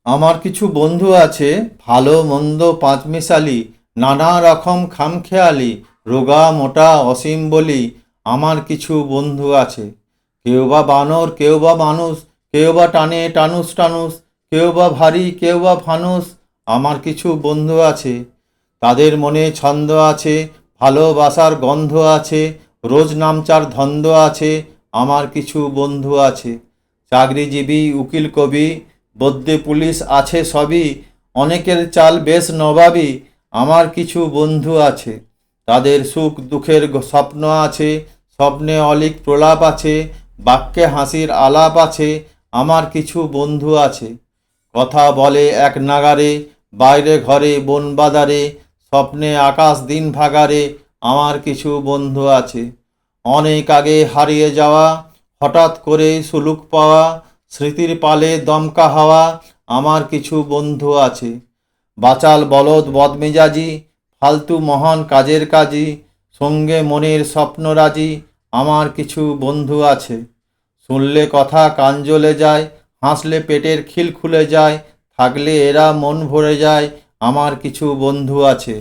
আমার কিছু বন্ধু আছে, ভালো মন্দ পাঁচমিশালি, নানা রকম খামখেয়ালি, রোগা মোটা অসীম বলি। আমার কিছু বন্ধু আছে। কেউ বা বানর, কেউ বা মানুষ, কেউ বা টানে টানুস টানুস, কেউ বা ভারী, কেউ বা ফানুস। আমার কিছু বন্ধু আছে। তাদের মনে ছন্দ আছে, ভালোবাসার গন্ধ আছে, রোজ নামচার ধন্দ আছে। আমার কিছু বন্ধু আছে। চাকরিজীবী, উকিল, কবি, বদ্যে পুলিশ আছে সবই, অনেকের চাল বেশ নবাবী। আমার কিছু বন্ধু আছে। তাদের সুখ দুঃখের স্বপ্ন আছে, স্বপ্নে অলিক প্রলাপ আছে, বাক্যে হাসির আলাপ আছে। আমার কিছু বন্ধু আছে। কথা বলে এক নাগারে, বাইরে ঘরে বন বাদারে, স্বপ্নে আকাশ দিন ভাগারে। আমার কিছু বন্ধু আছে। অনেক আগে হারিয়ে যাওয়া, হঠাৎ করে সুলুক পাওয়া, স্মৃতির পালে দমকা হাওয়া। আমার কিছু বন্ধু আছে। বাচাল বলদ বদমেজাজি, ফালতু মহান কাজের কাজী, সঙ্গে মনের স্বপ্নরাজি। আমার কিছু বন্ধু আছে। শুনলে কথা কান জ্বলে যায়, হাসলে পেটের খিল খুলে যায়, থাকলে এরা মন ভরে যায়। আমার কিছু বন্ধু আছে।